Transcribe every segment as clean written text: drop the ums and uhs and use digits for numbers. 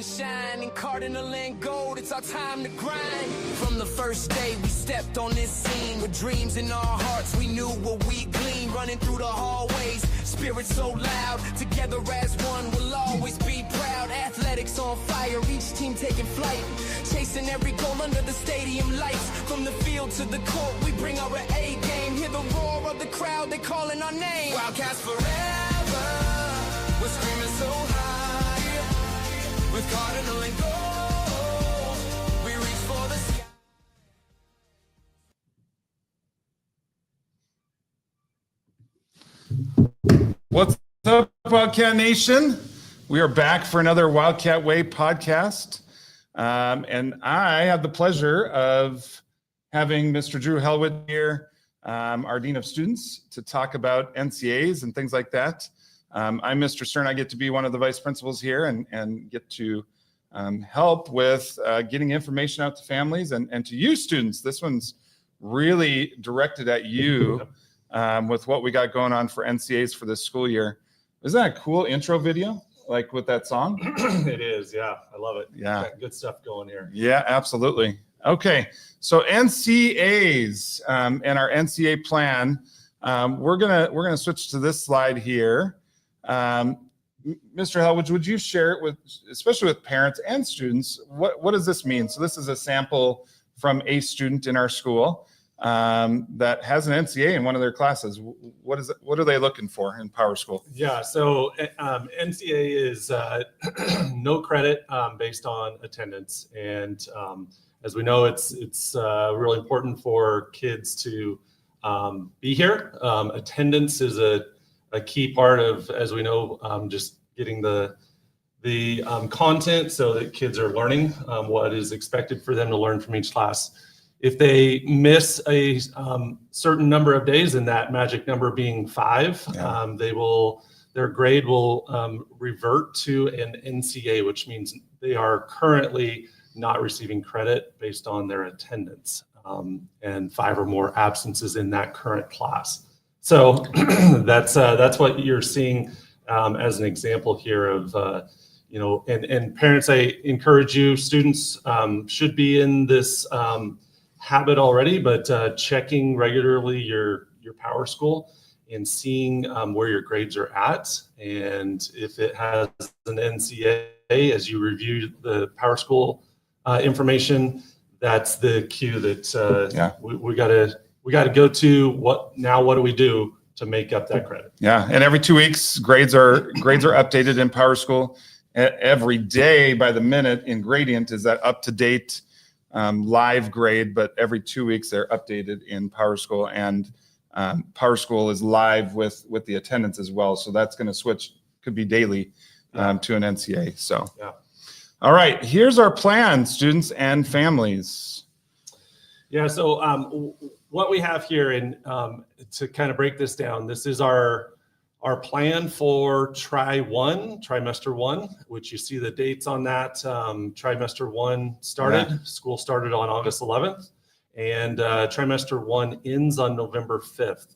and shine, and cardinal and gold, it's our time to grind. From the first day we stepped on this scene, with dreams in our hearts, we knew what we gleaned. Running through the hallways, spirit so loud, together as one, we'll always be proud. Athletics on fire, each team taking flight, chasing every goal under the stadium lights. From the field to the court, we bring our A game. Hear the roar of the crowd, they calling our name. Wildcats forever, we're screaming so high, with cardinal and gold, we reach for the sky. What's up, Wildcat Nation? We are back for another Wildcat Way podcast. And I have the pleasure of having Mr. Drew Hellwege here, our Dean of Students, to talk about NCAs and things like that. I'm Mr. Stern. I get to be one of the vice principals here and get to help with getting information out to families and to you students. This one's really directed at you with what we got going on for NCAs for this school year. Isn't that a cool intro video? Like with that song? It is, yeah. I love it. Yeah. Got good stuff going here. Yeah, absolutely. Okay, so NCAs and our NCA plan. We're gonna switch to this slide here. Mr. Hellwege, would you share it with, especially with parents and students, what does this mean? So this is a sample from a student in our school that has an NCA in one of their classes. What is it? What are they looking for in Power School? Yeah, so NCA is no credit based on attendance, and as we know, it's really important for kids to be here. Attendance is a key part of, as we know, just getting the content so that kids are learning what is expected for them to learn from each class. If they miss a certain number of days, and that magic number being 5, their grade will revert to an NCA, which means they are currently not receiving credit based on their attendance and 5 or more absences in that current class. So that's what you're seeing as an example here of and parents. I encourage you, students should be in this habit already, but checking regularly your Power School and seeing where your grades are at, and if it has an NCA as you review the Power School information, that's the cue that we got to go to. What do we do to make up that credit? Yeah, and every 2 weeks grades are updated in Power School. Every day by the minute in Gradient is that up to date live grade, but every 2 weeks they're updated in Power School, and Power School is live with the attendance as well. So that's going to switch, could be daily to an NCA. So, all right, here's our plan, students and families. Yeah, so what we have here, and to kind of break this down, this is our plan for trimester one, which you see the dates on that. Trimester 1 started, school started on August 11th, and trimester 1 ends on November 5th.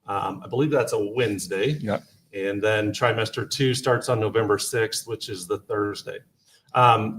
I believe that's a Wednesday. Yeah. And then trimester 2 starts on November 6th, which is the Thursday.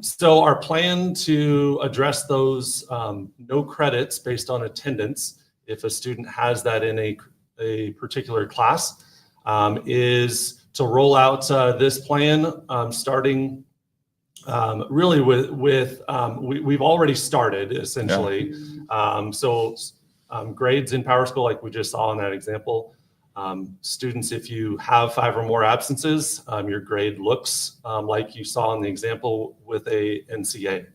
So our plan to address those no credits based on attendance, if a student has that in a particular class, is to roll out this plan starting really with we've already started essentially. So grades in Power School, like we just saw in that example, students, if you have 5 or more absences, your grade looks like you saw in the example with a NCA.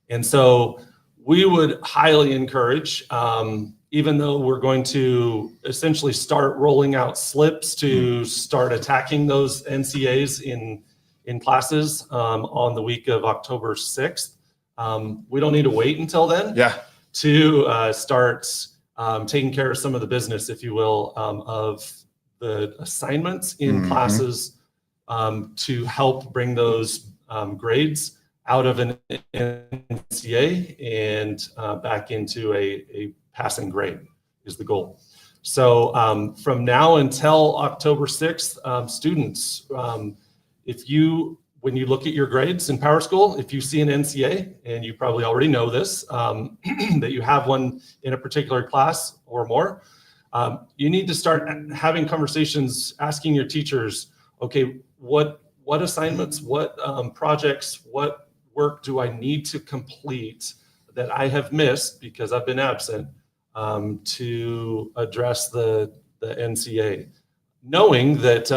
And so we would highly encourage, even though we're going to essentially start rolling out slips to start attacking those NCAs in classes on the week of October 6th. We don't need to wait until then to start taking care of some of the business, if you will, of the assignments in classes to help bring those grades out of an NCA and back into a passing grade is the goal. So from now until October 6th, students, if you when you look at your grades in Power School, if you see an NCA, and you probably already know this, that you have one in a particular class or more, you need to start having conversations, asking your teachers, okay, what assignments, what projects, what work do I need to complete that I have missed because I've been absent to address the NCA? Knowing that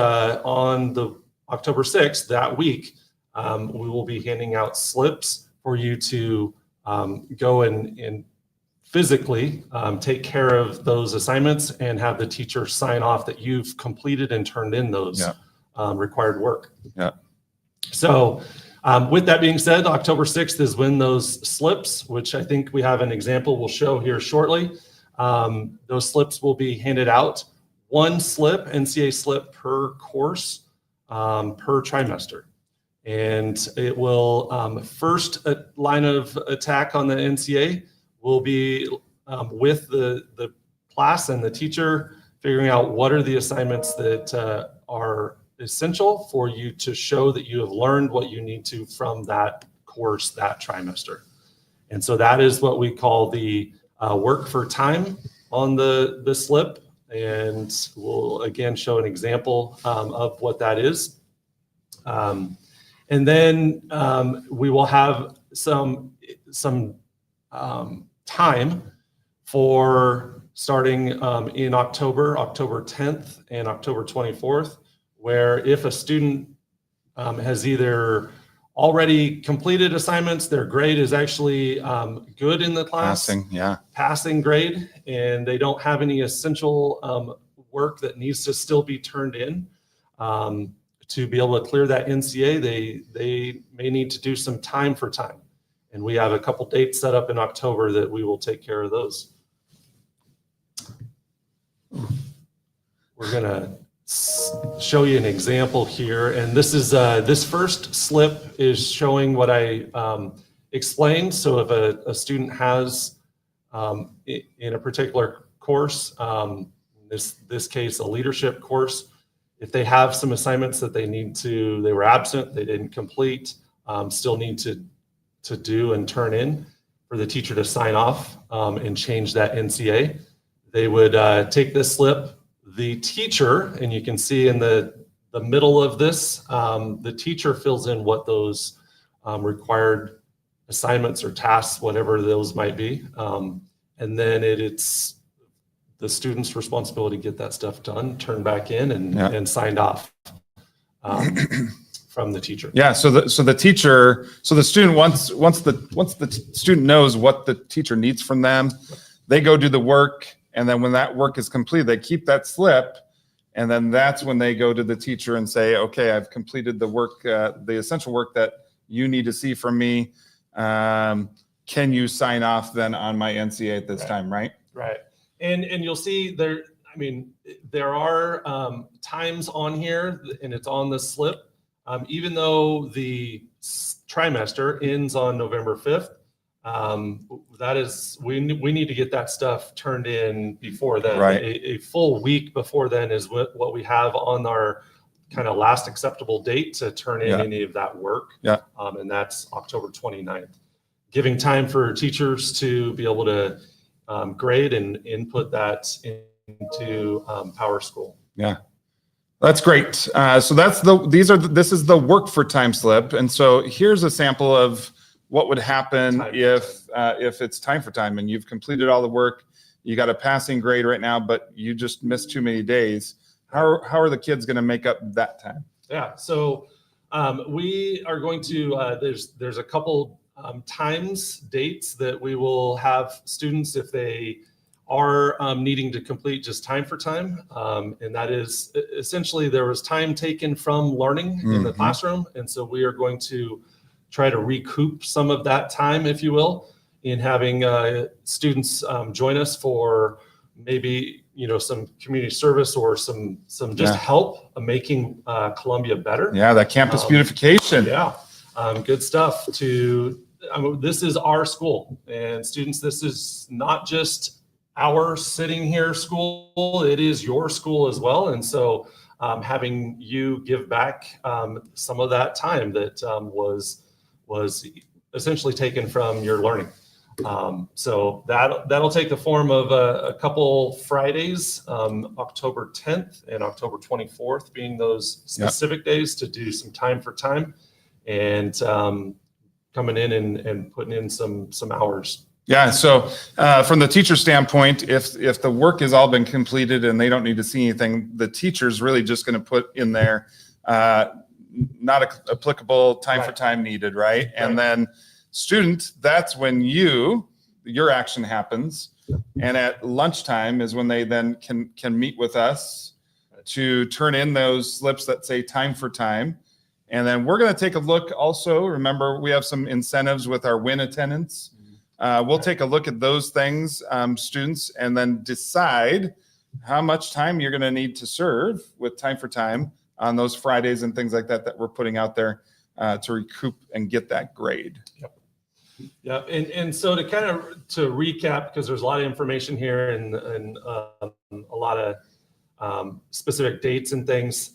on the October 6th, that week, we will be handing out slips for you to go and physically take care of those assignments and have the teacher sign off that you've completed and turned in those required work. Yeah. So with that being said, October 6th is when those slips, which I think we have an example we'll show here shortly, those slips will be handed out. One slip, NCA slip per course, per trimester. And it will, first line of attack on the NCA will be with the class and the teacher, figuring out what are the assignments that are essential for you to show that you have learned what you need to from that course that trimester. And so that is what we call the work for time on the slip. And we'll again show an example of what that is. And then we will have some time for starting in October 10th and October 24th, where if a student has either already completed assignments, their grade is actually good in the class, passing grade, and they don't have any essential work that needs to still be turned in to be able to clear that NCA, they may need to do some time for time. And we have a couple dates set up in October that we will take care of those. We're gonna show you an example here, and this is this first slip is showing what I explained. So if a student has in a particular course, this case a leadership course, if they have some assignments that they were absent, they didn't complete, still need to do and turn in for the teacher to sign off and change that NCA, they would take this slip. The teacher, and you can see in the middle of this, the teacher fills in what those required assignments or tasks, whatever those might be. And then it's the student's responsibility to get that stuff done, turned back in and signed off from the teacher. Yeah. So the student, once the student knows what the teacher needs from them, they go do the work. And then when that work is complete, they keep that slip. And then that's when they go to the teacher and say, okay, I've completed the work, the essential work that you need to see from me. Can you sign off then on my NCA at this time, right? Right. And you'll see there, I mean, there are times on here, and it's on the slip, even though the trimester ends on November 5th, that is, we need to get that stuff turned in before then. Right. A full week before then is what we have on our kind of last acceptable date to turn in any of that work. Yeah. And that's October 29th, giving time for teachers to be able to grade and input that into Power School. Yeah. That's great. So this is the work for time slip. And so here's a sample of what would happen if it's time for time and you've completed all the work, you got a passing grade right now, but you just missed too many days. How are the kids going to make up that time? Yeah. So we are going to, there's a couple dates that we will have students if they are needing to complete just time for time. And that is essentially there was time taken from learning in the classroom. And so we are going to try to recoup some of that time, if you will, in having students join us for maybe, some community service or some just help making Columbia better. Yeah, that campus beautification. Yeah, good stuff. This is our school, and students, this is not just our sitting here school, it is your school as well. And so having you give back some of that time that was essentially taken from your learning. So that'll take the form of a couple Fridays, October 10th and October 24th being those specific days to do some time for time and coming in and putting in some hours. Yeah. So from the teacher standpoint, if the work has all been completed and they don't need to see anything, the teacher's really just going to put in there not applicable time for time needed, right? And then student, that's when your action happens. And at lunchtime is when they then can meet with us to turn in those slips that say time for time. And then we're going to take a look also. Remember, we have some incentives with our win attendance. We'll take a look at those things, students, and then decide how much time you're going to need to serve with time for time on those Fridays and things like that we're putting out there to recoup and get that grade. Yep. Yeah, and so to recap, because there's a lot of information here and a lot of specific dates and things.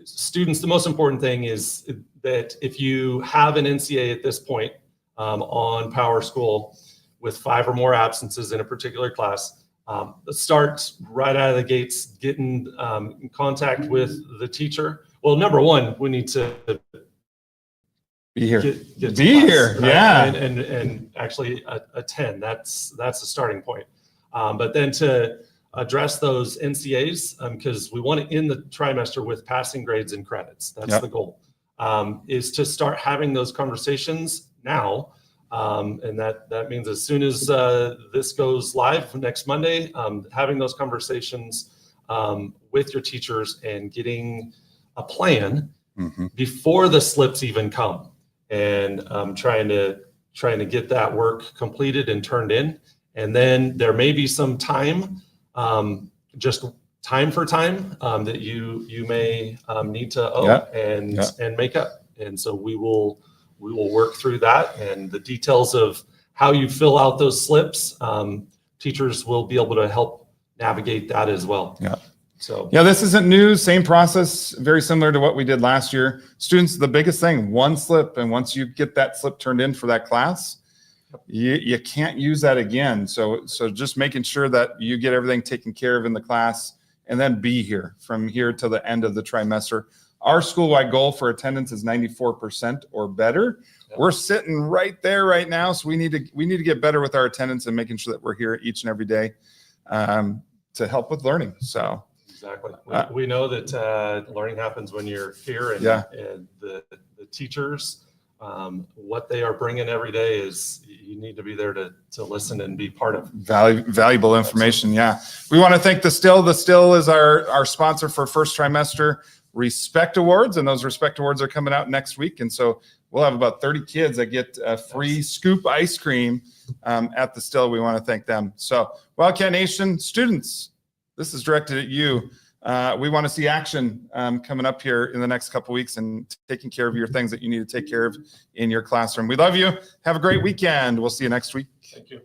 Students, the most important thing is that if you have an NCA at this point on PowerSchool with 5 or more absences in a particular class, start right out of the gates getting in contact with the teacher. Well, number one, we need to be here. Get be class, here, right? yeah, and actually attend. That's a starting point. But then to address those NCAs, because we want to end the trimester with passing grades and credits. That's the goal. Is to start having those conversations now, and that means as soon as this goes live next Monday, having those conversations with your teachers and getting a plan before the slips even come. And trying to get that work completed and turned in. And then there may be some time, just time for time that you may need to owe and make up. And so we will work through that, and the details of how you fill out those slips, teachers will be able to help navigate that as well. Yeah. So this isn't new, same process, very similar to what we did last year. Students, the biggest thing, one slip, and once you get that slip turned in for that class, you can't use that again. So just making sure that you get everything taken care of in the class and then be here from here to the end of the trimester. Our school-wide goal for attendance is 94% or better. We're sitting right there right now, so we need to get better with our attendance and making sure that we're here each and every day to help with learning. So exactly, we know that learning happens when you're here, and the teachers, what they are bringing every day is you need to be there to listen and be part of valuable information. Yeah, we want to thank the Still. The Still is our sponsor for first trimester Respect Awards, and those Respect Awards are coming out next week. And so we'll have about 30 kids that get a free scoop ice cream at the Still. We want to thank them. So Wildcat Nation students, this is directed at you. We want to see action coming up here in the next couple weeks and taking care of your things that you need to take care of in your classroom. We love you. Have a great weekend. We'll see you next week. Thank you.